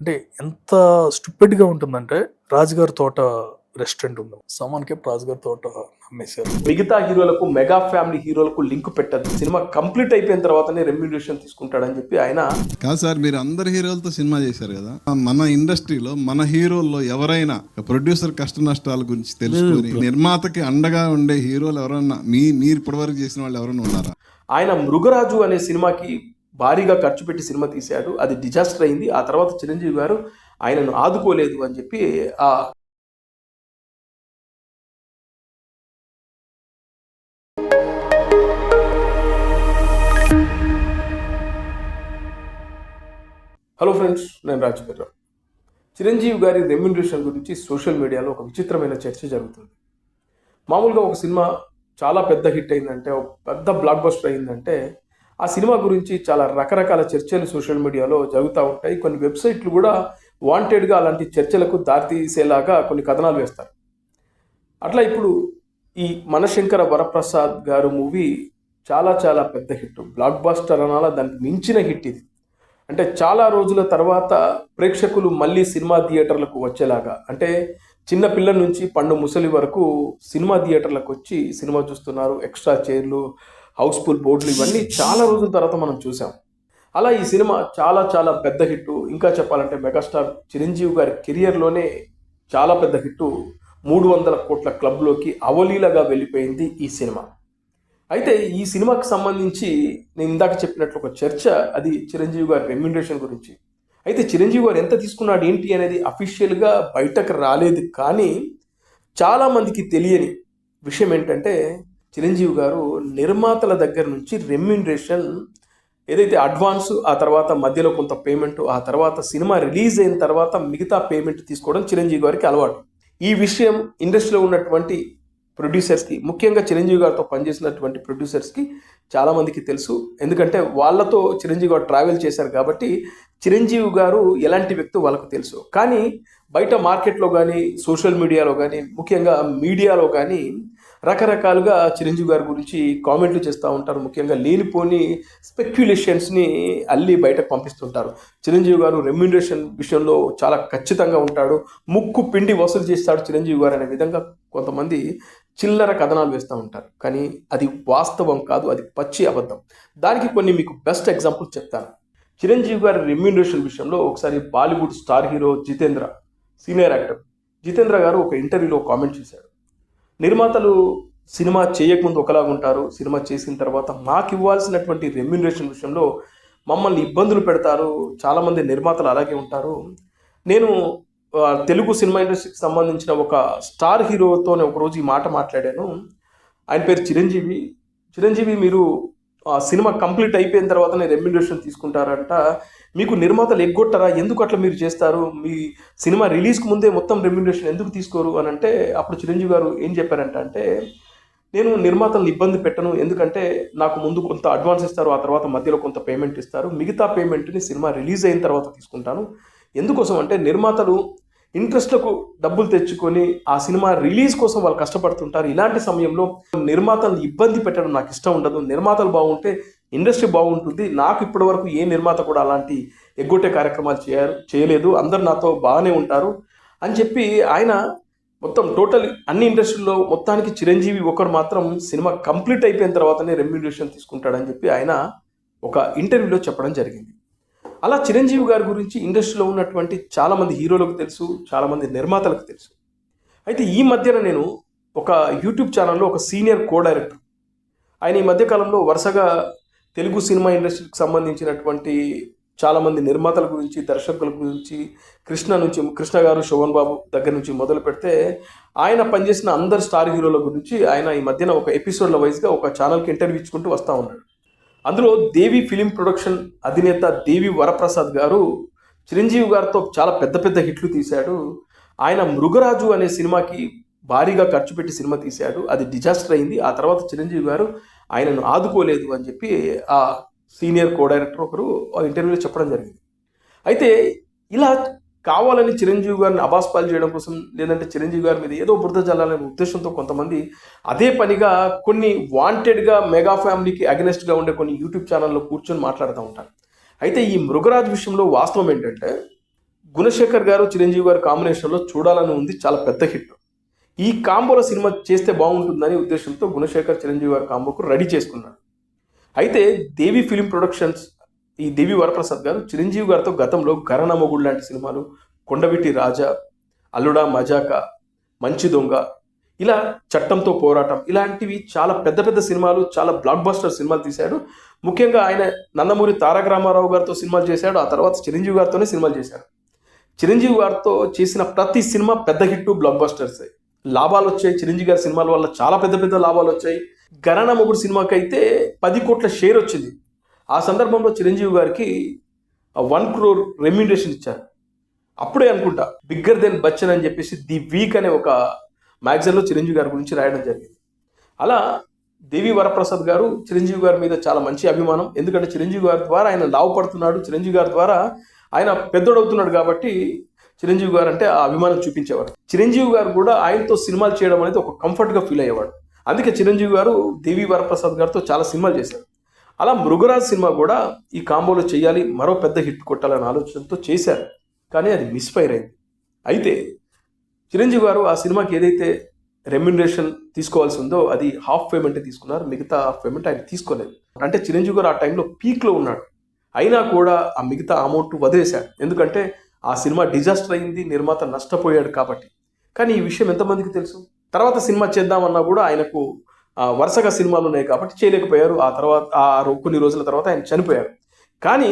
అంటే ఎంత స్టూపిడ్‌గా ఉంటుందంటే 'రాజుగారి తోట' రెస్టారెంట్ ఉంది. సామాన్‌కే 'రాజుగారి తోట' అమ్మేశారు. మిగతా హీరోలకు మెగా ఫ్యామిలీ హీరోలకు లింక్ పెట్టదు. సినిమా కంప్లీట్ అయిపోయిన తర్వాతనే రెమ్యూనరేషన్ తీసుకుంటాడని చెప్పి ఆయన కాదు సార్, మీరు అందరు హీరోలతో సినిమా చేశారు కదా. మన ఇండస్ట్రీలో మన హీరోల్లో ఎవరైనా ప్రొడ్యూసర్ కష్ట నష్టాల గురించి తెలుసుకొని నిర్మాతకి అండగా ఉండే హీరోలు ఎవరన్నా మీరు ఇప్పటివరకు చేసిన వాళ్ళు ఎవరైనా ఉన్నారా? ఆయన మృగరాజు అనే సినిమాకి భారీగా ఖర్చు పెట్టి సినిమా తీశాడు. అది డిజాస్టర్ అయింది. ఆ తర్వాత చిరంజీవి గారు ఆయనను ఆదుకోలేదు అని చెప్పి ఆ హలో ఫ్రెండ్స్, నేను రాజుగారు. చిరంజీవి గారి రెమ్యూనరేషన్ గురించి సోషల్ మీడియాలో ఒక విచిత్రమైన చర్చ జరుగుతుంది. మామూలుగా ఒక సినిమా చాలా పెద్ద హిట్ అయిందంటే, ఒక పెద్ద బ్లాక్ బస్టర్ అయిందంటే, ఆ సినిమా గురించి చాలా రకరకాల చర్చలు సోషల్ మీడియాలో జరుగుతూ ఉంటాయి. కొన్ని వెబ్సైట్లు కూడా వాంటెడ్గా అలాంటి చర్చలకు దారితీసేలాగా కొన్ని కథనాలు వేస్తారు. అట్లా ఇప్పుడు ఈ మనశంకర వరప్రసాద్ గారు మూవీ చాలా చాలా పెద్ద హిట్, బ్లాక్ బస్టర్ అనాలా, దానికి మించిన హిట్ ఇది. అంటే చాలా రోజుల తర్వాత ప్రేక్షకులు మళ్ళీ సినిమా థియేటర్లకు వచ్చేలాగా, అంటే చిన్న పిల్లల నుంచి పండు ముసలి వరకు సినిమా థియేటర్లకు వచ్చి సినిమా చూస్తున్నారు. ఎక్స్ట్రా చైర్లు, హౌస్ఫుల్ బోర్డులు, ఇవన్నీ చాలా రోజుల తర్వాత మనం చూసాం. అలా ఈ సినిమా చాలా చాలా పెద్ద హిట్. ఇంకా చెప్పాలంటే మెగాస్టార్ చిరంజీవి గారి కెరియర్లోనే చాలా పెద్ద హిట్. 300 కోట్ల క్లబ్లోకి అవలీలగా వెళ్ళిపోయింది ఈ సినిమా. అయితే ఈ సినిమాకి సంబంధించి నేను ఇందాక చెప్పినట్లు ఒక చర్చ, అది చిరంజీవి గారి రెమ్యూనరేషన్ గురించి. అయితే చిరంజీవి గారు ఎంత తీసుకున్నాడు ఏంటి అనేది అఫీషియల్గా బయటకు రాలేదు. కానీ చాలామందికి తెలియని విషయం ఏంటంటే, చిరంజీవి గారు నిర్మాతల దగ్గర నుంచి రెమ్యూనరేషన్ ఏదైతే అడ్వాన్స్, ఆ తర్వాత మధ్యలో కొంత పేమెంట్, ఆ తర్వాత సినిమా రిలీజ్ అయిన తర్వాత మిగతా పేమెంట్ తీసుకోవడం చిరంజీవి గారికి అలవాటు. ఈ విషయం ఇండస్ట్రీలో ఉన్నటువంటి ప్రొడ్యూసర్స్కి, ముఖ్యంగా చిరంజీవి గారితో పనిచేసినటువంటి ప్రొడ్యూసర్స్కి చాలామందికి తెలుసు. ఎందుకంటే వాళ్ళతో చిరంజీవి గారు ట్రావెల్ చేశారు కాబట్టి చిరంజీవి గారు ఎలాంటి వ్యక్తి వాళ్ళకు తెలుసు. కానీ బయట మార్కెట్లో కానీ, సోషల్ మీడియాలో కానీ, ముఖ్యంగా మీడియాలో కానీ రకరకాలుగా చిరంజీవి గారి గురించి కామెంట్లు చేస్తూ ఉంటారు. ముఖ్యంగా లేనిపోని స్పెక్యులేషన్స్ని అల్లి బయటకు పంపిస్తుంటారు. చిరంజీవి గారు రెమ్యూనరేషన్ విషయంలో చాలా ఖచ్చితంగా ఉంటాడు, ముక్కు పిండి వసూలు చేస్తాడు చిరంజీవి గారు అనే విధంగా కొంతమంది చిల్లర కథనాలు వేస్తూ ఉంటారు. కానీ అది వాస్తవం కాదు, అది పచ్చి అబద్ధం. దానికి కొన్ని మీకు బెస్ట్ ఎగ్జాంపుల్స్ చెప్తాను. చిరంజీవి గారి రెమ్యూనరేషన్ విషయంలో ఒకసారి Bollywood star hero Jitendra, senior actor Jitendra గారు ఒక ఇంటర్వ్యూలో కామెంట్ చేశారు. నిర్మాతలు సినిమా చేయకముందు ఒకలాగా ఉంటారు, సినిమా చేసిన తర్వాత మాకు ఇవ్వాల్సినటువంటి రెమ్యూనరేషన్ విషయంలో మమ్మల్ని ఇబ్బందులు పెడతారు, చాలామంది నిర్మాతలు అలాగే ఉంటారు. నేను తెలుగు సినిమా ఇండస్ట్రీకి సంబంధించిన ఒక స్టార్ హీరోతోనే ఒకరోజు ఈ మాట మాట్లాడాను. ఆయన పేరు చిరంజీవి. చిరంజీవి, మీరు సినిమా కంప్లీట్ అయిపోయిన తర్వాతనే రెమ్యూనరేషన్ తీసుకుంటారంట, మీకు నిర్మాతలు ఎగ్గొట్టరా, ఎందుకు అట్లా మీరు చేస్తారు, మీ సినిమా రిలీజ్కి ముందే మొత్తం రెమ్యూనరేషన్ ఎందుకు తీసుకోరు అని అంటే, అప్పుడు చిరంజీవి గారు ఏం చెప్పారంటే, నేను నిర్మాతలను ఇబ్బంది పెట్టను, ఎందుకంటే నాకు ముందు కొంత అడ్వాన్స్ ఇస్తారు, ఆ తర్వాత మధ్యలో కొంత పేమెంట్ ఇస్తారు, మిగతా పేమెంట్ని సినిమా రిలీజ్ అయిన తర్వాత తీసుకుంటాను. ఎందుకోసం అంటే నిర్మాతలు ఇంట్రెస్ట్లకు డబ్బులు తెచ్చుకొని ఆ సినిమా రిలీజ్ కోసం వాళ్ళు కష్టపడుతుంటారు. ఇలాంటి సమయంలో నిర్మాతలను ఇబ్బంది పెట్టడం నాకు ఇష్టం ఉండదు. నిర్మాతలు బాగుంటే ఇండస్ట్రీ బాగుంటుంది. నాకు ఇప్పటివరకు ఏ నిర్మాత కూడా అలాంటి ఎగ్గొట్టే కార్యక్రమాలు చేయలేదు, అందరు నాతో బాగానే ఉంటారు అని చెప్పి ఆయన మొత్తం టోటల్ అన్ని ఇండస్ట్రీలో మొత్తానికి చిరంజీవి ఒకరు మాత్రం సినిమా కంప్లీట్ అయిపోయిన తర్వాతనే రెమ్యూనరేషన్ తీసుకుంటాడని చెప్పి ఆయన ఒక ఇంటర్వ్యూలో చెప్పడం జరిగింది. అలా చిరంజీవి గారి గురించి ఇండస్ట్రీలో ఉన్నటువంటి చాలామంది హీరోలకు తెలుసు, చాలామంది నిర్మాతలకు తెలుసు. అయితే ఈ మధ్యన నేను ఒక యూట్యూబ్ ఛానల్లో ఒక సీనియర్ కో డైరెక్టర్, ఆయన ఈ మధ్యకాలంలో వరుసగా తెలుగు సినిమా ఇండస్ట్రీకి సంబంధించినటువంటి చాలామంది నిర్మాతల గురించి, దర్శకుల గురించి, కృష్ణ గారు, శోభన్ బాబు దగ్గర నుంచి మొదలు పెడితే ఆయన పనిచేసిన అందరు స్టార్ హీరోల గురించి ఆయన ఈ మధ్యన ఒక ఎపిసోడ్ల వైజ్గా ఒక ఛానల్కి ఇంటర్వ్యూ ఇచ్చుకుంటూ వస్తూ ఉన్నాడు. అందులో దేవి ఫిలిం ప్రొడక్షన్ అధినేత దేవి వరప్రసాద్ గారు చిరంజీవి గారితో చాలా పెద్ద పెద్ద హిట్లు తీశాడు. ఆయన మృగరాజు అనే సినిమాకి భారీగా ఖర్చు పెట్టి సినిమా తీశాడు, అది డిజాస్టర్ అయింది. ఆ తర్వాత చిరంజీవి గారు ఆయనను ఆదుకోలేదు అని చెప్పి ఆ సీనియర్ కో డైరెక్టర్ ఒకరు ఇంటర్వ్యూలో చెప్పడం జరిగింది. అయితే ఇలా కావాలని చిరంజీవి గారిని అబాస్పాలు చేయడం కోసం, లేదంటే చిరంజీవి గారి మీద ఏదో బురద జల్లాలనే ఉద్దేశంతో కొంతమంది అదే పనిగా కొన్ని వాంటెడ్గా మెగా ఫ్యామిలీకి అగెనెస్ట్గా ఉండే కొన్ని యూట్యూబ్ ఛానల్లో కూర్చొని మాట్లాడుతూ ఉంటారు. అయితే ఈ మృగరాజ్ విషయంలో వాస్తవం ఏంటంటే, గుణశేఖర్ గారు చిరంజీవి గారు కాంబినేషన్లో చూడాలని ఉంది, చాలా పెద్ద హిట్. ఈ కాంబోలో సినిమా చేస్తే బాగుంటుందని ఉద్దేశంతో గుణశేఖర్ చిరంజీవి గారు కాంబోకు రెడీ చేసుకున్నారు. అయితే దేవి ఫిలిం ప్రొడక్షన్స్ ఈ దేవి వరప్రసాద్ గారు చిరంజీవి గారితో గతంలో ఘరానా మొగుడు లాంటి సినిమాలు, కొండవీటి రాజా, అల్లుడా మజాకా, మంచి దొంగ, ఇలా చట్టంతో పోరాటం ఇలాంటివి చాలా పెద్ద పెద్ద సినిమాలు, చాలా బ్లాక్ బస్టర్ సినిమాలు తీశాడు. ముఖ్యంగా ఆయన నందమూరి తారక రామారావు గారితో సినిమాలు చేశాడు. ఆ తర్వాత చిరంజీవి గారితోనే సినిమాలు చేశాడు. చిరంజీవి గారితో చేసిన ప్రతి సినిమా పెద్ద హిట్, బ్లాక్ బస్టర్స్. లాభాలు వచ్చాయి. చిరంజీవి గారి సినిమాల వల్ల చాలా పెద్ద పెద్ద లాభాలు వచ్చాయి. ఘరానా మొగుడు సినిమాకి అయితే 10 కోట్ల షేర్ వచ్చింది. ఆ సందర్భంలో చిరంజీవి గారికి 1 crore రెమ్యూనరేషన్ ఇచ్చారు. అప్పుడే అనుకుంటా బిగ్గర్ దెన్ బచ్చన్ అని చెప్పేసి ది వీక్ అనే ఒక మ్యాగజైన్లో చిరంజీవి గారి గురించి రాయడం జరిగింది. అలా దేవి వరప్రసాద్ గారు చిరంజీవి గారి మీద చాలా మంచి అభిమానం. ఎందుకంటే చిరంజీవి గారి ద్వారా ఆయన లాభపడుతున్నాడు, చిరంజీవి గారి ద్వారా ఆయన పెద్దోడవుతున్నాడు కాబట్టి చిరంజీవి గారు అంటే ఆ అభిమానం చూపించేవాడు. చిరంజీవి గారు కూడా ఆయనతో సినిమాలు చేయడం అనేది ఒక కంఫర్ట్గా ఫీల్ అయ్యేవాడు. అందుకే చిరంజీవి గారు దేవి వరప్రసాద్ గారితో చాలా సినిమాలు చేశారు. అలా మృగరాజ్ సినిమా కూడా ఈ కాంబోలో చేయాలి, మరో పెద్ద హిట్ కొట్టాలనే ఆలోచనతో చేశారు. కానీ అది మిస్ఫైర్ అయింది. అయితే చిరంజీవి గారు ఆ సినిమాకి ఏదైతే రెమ్యునరేషన్ తీసుకోవాల్సి ఉందో అది హాఫ్ పేమెంటే తీసుకున్నారు, మిగతా హాఫ్ పేమెంట్ ఆయన తీసుకోలేదు. అంటే చిరంజీవి గారు ఆ టైంలో పీక్లో ఉన్నాడు. అయినా కూడా ఆ మిగతా అమౌంట్ వదిలేశాడు. ఎందుకంటే ఆ సినిమా డిజాస్టర్ అయింది, నిర్మాత నష్టపోయాడు కాబట్టి. కానీ ఈ విషయం ఎంతమందికి తెలుసు? తర్వాత సినిమా చేద్దామన్నా కూడా ఆయనకు వరుసగా సినిమాలు ఉన్నాయి కాబట్టి చేయలేకపోయారు. ఆ తర్వాత కొన్ని రోజుల తర్వాత ఆయన చనిపోయారు. కానీ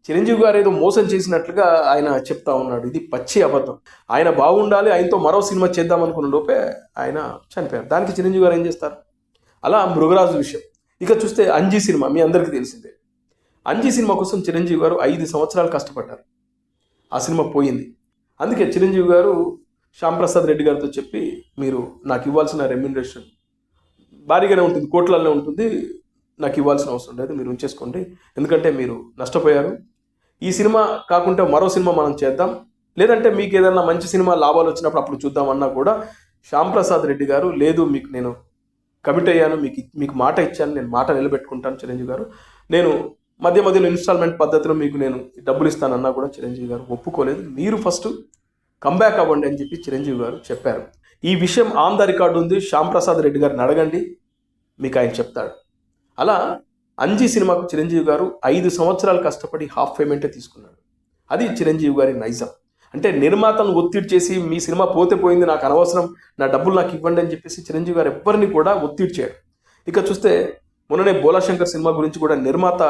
చిరంజీవి గారు ఏదో మోసం చేసినట్లుగా ఆయన చెప్తా ఉన్నాడు. ఇది పచ్చి అబద్ధం. ఆయన బాగుండాలి, ఆయనతో మరో సినిమా చేద్దాం అనుకున్న లోపే ఆయన చనిపోయారు. దానికి చిరంజీవి గారు ఏం చేస్తారు? అలా మృగరాజు విషయం. ఇక చూస్తే అంజీ సినిమా మీ అందరికీ తెలిసిందే. అంజీ సినిమా కోసం చిరంజీవి గారు 5 సంవత్సరాలు కష్టపడ్డారు. ఆ సినిమా పోయింది. అందుకే చిరంజీవి గారు శ్యాంప్రసాద్ రెడ్డి గారితో చెప్పి, మీరు నాకు ఇవ్వాల్సిన రెమ్యూనరేషన్ భారీగానే ఉంటుంది, కోట్లలోనే ఉంటుంది, నాకు ఇవ్వాల్సిన అవసరం లేదు, మీరు ఉంచేసుకోండి, ఎందుకంటే మీరు నష్టపోయారు. ఈ సినిమా కాకుండా మరో సినిమా మనం చేద్దాం, లేదంటే మీకు ఏదైనా మంచి సినిమా లాభాలు వచ్చినప్పుడు అప్పుడు చూద్దామన్నా కూడా శ్యాంప్రసాద్ రెడ్డి గారు లేదు, మీకు నేను కమిట్ అయ్యాను, మీకు మాట ఇచ్చాను, నేను మాట నిలబెట్టుకుంటాను చిరంజీవి గారు, నేను మధ్యలో ఇన్స్టాల్మెంట్ పద్ధతిలో మీకు నేను డబ్బులు ఇస్తానన్నా కూడా చిరంజీవి గారు ఒప్పుకోలేదు. మీరు ఫస్ట్ కంబ్యాక్ అవ్వండి అని చెప్పి చిరంజీవి గారు చెప్పారు. ఈ విషయం ఆన్ ద రికార్డు ఉంది, శ్యాంప్రసాద్ రెడ్డి గారిని అడగండి, మీకు ఆయన చెప్తాడు. అలా అంజీ సినిమాకు చిరంజీవి గారు 5 సంవత్సరాలు కష్టపడి హాఫ్ పేమెంటే తీసుకున్నాడు. అది చిరంజీవి గారి నైజం. అంటే నిర్మాతను ఒత్తిడి చేసి మీ సినిమా పోతే పోయింది, నాకు అనవసరం, నా డబ్బులు నాకు ఇవ్వండి అని చెప్పేసి చిరంజీవి గారు ఎవ్వరిని కూడా ఒత్తిడి చేయరు. ఇక చూస్తే మొన్ననే బోలాశంకర్ సినిమా గురించి కూడా నిర్మాత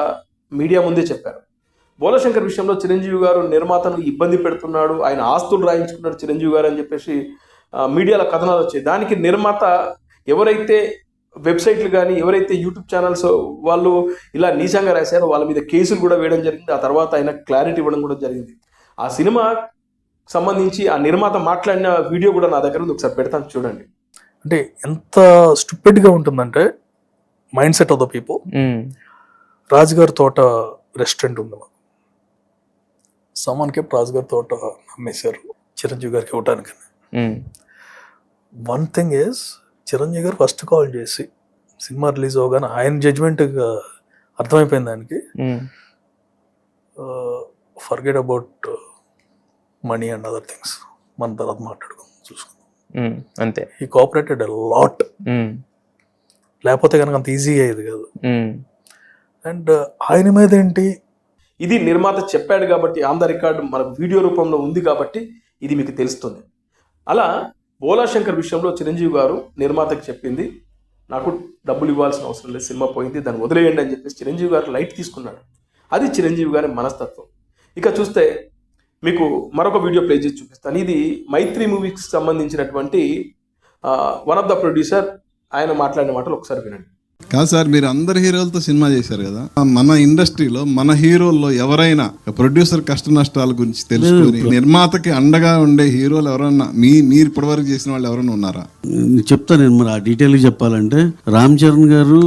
మీడియా ముందే చెప్పారు. బోలాశంకర్ విషయంలో చిరంజీవి గారు నిర్మాతను ఇబ్బంది పెడుతున్నాడు, ఆయన ఆస్తులు రాయించుకున్నాడు చిరంజీవి గారు అని చెప్పేసి మీడియాలో కథనాలు వచ్చాయి. దానికి నిర్మాత ఎవరైతే వెబ్సైట్లు కానీ ఎవరైతే యూట్యూబ్ ఛానల్స్ వాళ్ళు ఇలా నీచంగా రాశారో వాళ్ళ మీద కేసులు కూడా వేయడం జరిగింది. ఆ తర్వాత ఆయన క్లారిటీ ఇవ్వడం కూడా జరిగింది. ఆ సినిమా సంబంధించి ఆ నిర్మాత మాట్లాడిన వీడియో కూడా నా దగ్గర ఉంది, ఒకసారి పెడతాను చూడండి. అంటే ఎంత స్టూపిడ్గా ఉంటుందంటే mind set of the people. రాజుగారి తోట రెస్టారెంట్ ఉంది, సమాన్కే రాజుగారి తోట అమ్మేశారు చిరంజీవి గారికి ఇవ్వటానికి. వన్ థింగ్ ఈజ్ చిరంజీవి గారు ఫస్ట్ కాల్ చేసి సినిమా రిలీజ్ అవగానే ఆయన జడ్జ్మెంట్ అర్థమైపోయింది ఆయనకి, forget about money and other things, మన తర్వాత మాట్లాడుకుందాం, చూసుకుందాం అంతే. ఈ కోఆపరేటెడ్ లాట్, లేకపోతే కనుక అంత ఈజీగా అయ్యేది కాదు. అండ్ ఆయన మీద ఏంటి, ఇది నిర్మాత చెప్పాడు కాబట్టి ఆన్ ద రికార్డ్ మన వీడియో రూపంలో ఉంది కాబట్టి ఇది మీకు తెలుస్తుంది. అలా బోలాశంకర్ విషయంలో చిరంజీవి గారు నిర్మాతకి చెప్పింది, నాకు డబ్బులు ఇవ్వాల్సిన అవసరం లేదు, సినిమా పోయింది, దాన్ని వదిలేయండి అని చెప్పేసి చిరంజీవి గారు లైట్ తీసుకున్నాడు. అది చిరంజీవి గారి మనస్తత్వం. ఇక చూస్తే మీకు మరొక వీడియో ప్లే చేసి చూపిస్తాను. ఇది మైత్రి మూవీకి సంబంధించినటువంటి వన్ ఆఫ్ ద ప్రొడ్యూసర్ ఆయన మాట్లాడిన మాటలు ఒకసారి వినండి. కాదు సార్, మీరు అందరు హీరోలతో సినిమా చేశారు కదా, మన ఇండస్ట్రీలో మన హీరోల్లో ఎవరైనా ప్రొడ్యూసర్ కష్ట నష్టాల గురించి తెలుసుకొని నిర్మాతకి అండగా ఉండే హీరోలు ఎవరన్నా మీరు ఇప్పటివరకు చేసిన వాళ్ళు ఎవరైనా ఉన్నారా? చెప్తాను నేను. మరి ఆ డీటెయిల్గా చెప్పాలంటే రామ్ చరణ్ గారు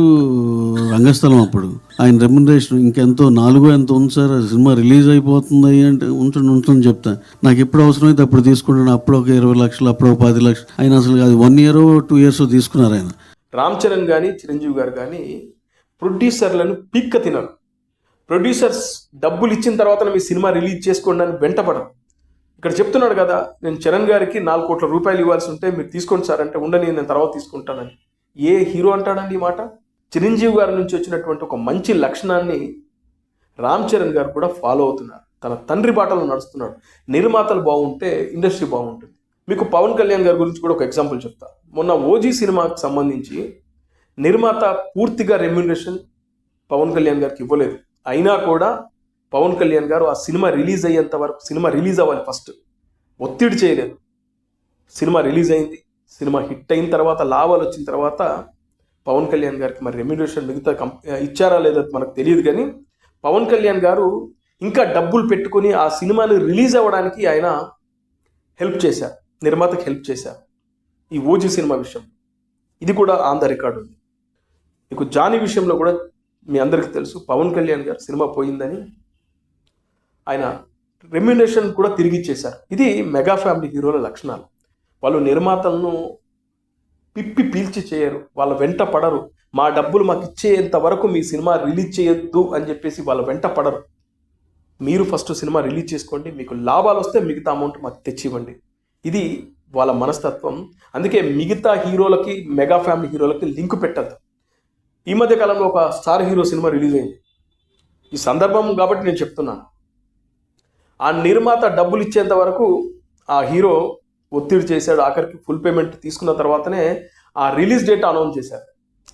రంగస్థలం అప్పుడు ఆయన రెమ్యునరేషన్ ఇంకెంతో 4 ఎంతో ఉంది సార్, సినిమా రిలీజ్ అయిపోతుంది అంటే ఉంచండి చెప్తాను, నాకు ఎప్పుడు అవసరమైతే అప్పుడు తీసుకుంటాను, అప్పుడు ఒక 20 లక్షలు, అప్పుడు ఒక 10 లక్షలు, ఆయన అసలు అది 1 year 2 years తీసుకున్నారు ఆయన. రామ్ చరణ్ కానీ చిరంజీవి గారు కానీ ప్రొడ్యూసర్లను పిక్క తినరు. ప్రొడ్యూసర్స్ డబ్బులు ఇచ్చిన తర్వాత మీ సినిమా రిలీజ్ చేసుకోండి అని వెంటపడరు. ఇక్కడ చెప్తున్నాడు కదా, నేను చరణ్ గారికి 4 కోట్ల రూపాయలు ఇవ్వాల్సి ఉంటే మీరు తీసుకోండి సార్ అంటే, ఉండని నేను తర్వాత తీసుకుంటానని ఏ హీరో అంటాడండి ఈ మాట? చిరంజీవి గారి నుంచి వచ్చినటువంటి ఒక మంచి లక్షణాన్ని రామ్ చరణ్ గారు కూడా ఫాలో అవుతున్నారు. తన తండ్రి బాటలో నడుస్తున్నాడు. నిర్మాతలు బాగుంటే ఇండస్ట్రీ బాగుంటుంది. మీకు పవన్ కళ్యాణ్ గారి గురించి కూడా ఒక ఎగ్జాంపుల్ చెప్తా. మొన్న ఓజీ సినిమాకి సంబంధించి నిర్మాత పూర్తిగా రెమ్యూనరేషన్ పవన్ కళ్యాణ్ గారికి ఇవ్వలేదు. అయినా కూడా పవన్ కళ్యాణ్ గారు ఆ సినిమా రిలీజ్ అయ్యేంత వరకు, సినిమా రిలీజ్ అవ్వాలి ఫస్ట్, ఒత్తిడి చేయలేదు. సినిమా రిలీజ్ అయింది. సినిమా హిట్ అయిన తర్వాత, లాభాలు వచ్చిన తర్వాత పవన్ కళ్యాణ్ గారికి మరి రెమ్యూనరేషన్ మిగతా ఇచ్చారా లేదా మనకు తెలియదు, కానీ పవన్ కళ్యాణ్ గారు ఇంకా డబ్బులు పెట్టుకుని ఆ సినిమాని రిలీజ్ అవ్వడానికి ఆయన హెల్ప్ చేశారు, నిర్మాతకి హెల్ప్ చేశారు. ఈ ఓజీ సినిమా విషయం ఇది కూడా ఆన్ ద రికార్డ్ ఉంది. మీకు జానీ విషయంలో కూడా మీ అందరికీ తెలుసు, పవన్ కళ్యాణ్ గారు సినిమా పోయిందని ఆయన రెమ్యూనరేషన్ కూడా తిరిగి ఇచ్చేశారు. ఇది మెగా ఫ్యామిలీ హీరోల లక్షణాలు. వాళ్ళు నిర్మాతలను పిప్పి పీల్చి చేయరు, వాళ్ళ వెంట పడరు. మా డబ్బులు మాకు ఇచ్చేంత వరకు మీ సినిమా రిలీజ్ చేయొద్దు అని చెప్పేసి వాళ్ళ వెంట పడరు. మీరు ఫస్ట్ సినిమా రిలీజ్ చేసుకోండి, మీకు లాభాలు వస్తే మిగతా అమౌంట్ మాకు తెచ్చివ్వండి. ఇది వాళ్ళ మనస్తత్వం. అందుకే మిగతా హీరోలకి, మెగా ఫ్యామిలీ హీరోలకి లింక్ పెట్టద్దు. ఈ మధ్య కాలంలో ఒక స్టార్ హీరో సినిమా రిలీజ్ అయింది. ఈ సందర్భం కాబట్టి నేను చెప్తున్నాను. ఆ నిర్మాత డబ్బులు ఇచ్చేంత వరకు ఆ హీరో ఒత్తిడి చేశాడు. ఆఖరికి ఫుల్ పేమెంట్ తీసుకున్న తర్వాతనే ఆ రిలీజ్ డేట్ అనౌన్స్ చేశారు.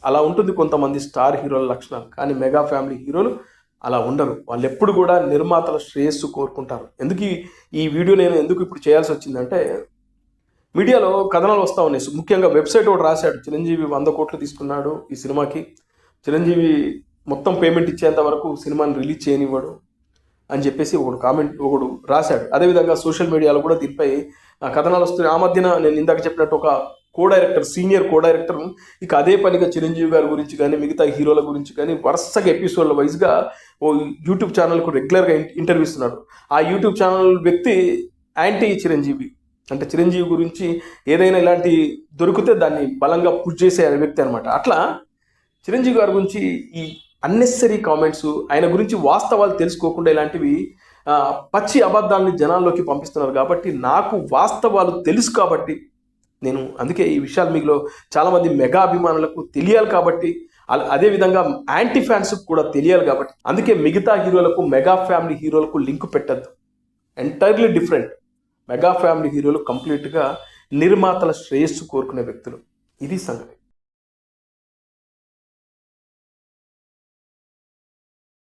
అలా ఉంటుంది కొంతమంది స్టార్ హీరోల లక్షణాలు. కానీ మెగా ఫ్యామిలీ హీరోలు అలా ఉండరు. వాళ్ళు ఎప్పుడు కూడా నిర్మాతల శ్రేయస్సు కోరుకుంటారు. ఈ వీడియో నేను ఎందుకు ఇప్పుడు చేయాల్సి వచ్చిందంటే, మీడియాలో కథనాలు వస్తూ ఉన్నాయి. ముఖ్యంగా వెబ్సైట్ ఒకటి రాశాడు, చిరంజీవి 100 కోట్లు తీసుకున్నాడు ఈ సినిమాకి, చిరంజీవి మొత్తం పేమెంట్ ఇచ్చేంత వరకు సినిమాని రిలీజ్ చేయనివ్వడు అని చెప్పేసి ఒకడు రాశాడు. అదేవిధంగా సోషల్ మీడియాలో కూడా దీనిపై కథనాలు వస్తున్నాయి. ఆ మధ్యన నేను ఇందాక చెప్పినట్టు ఒక సీనియర్ కో డైరెక్టర్ ఇక అదే పనిగా చిరంజీవి గారి గురించి కానీ, మిగతా హీరోల గురించి కానీ వరుసగా ఎపిసోడ్ల వైజ్గా ఓ యూట్యూబ్ ఛానల్కు రెగ్యులర్గా ఇంటర్వ్యూ ఇస్తున్నాడు. ఆ యూట్యూబ్ ఛానల్ వ్యక్తి యాంటీ చిరంజీవి, అంటే చిరంజీవి గురించి ఏదైనా ఇలాంటి దొరికితే దాన్ని బలంగా పుష్ చేసే వ్యక్తి అనమాట. అట్లా చిరంజీవి గారి గురించి ఈ అన్నెసరీ కామెంట్స్, ఆయన గురించి వాస్తవాలు తెలుసుకోకుండా ఇలాంటివి పచ్చి అబద్ధాలని జనాల్లోకి పంపిస్తున్నారు. కాబట్టి నాకు వాస్తవాలు తెలుసు కాబట్టి నేను అందుకే ఈ విషయాలు మీలో చాలామంది మెగా అభిమానులకు తెలియాలి కాబట్టి, అదేవిధంగా యాంటీ ఫ్యాన్స్కి కూడా తెలియాలి కాబట్టి, అందుకే మిగతా హీరోలకు, మెగా ఫ్యామిలీ హీరోలకు లింక్ పెట్టద్దు. Entirely different. మెగా ఫ్యామిలీ హీరోలు కంప్లీట్గా నిర్మాతల శ్రేయస్సు కోరుకునే వ్యక్తులు. ఇది సంగతి.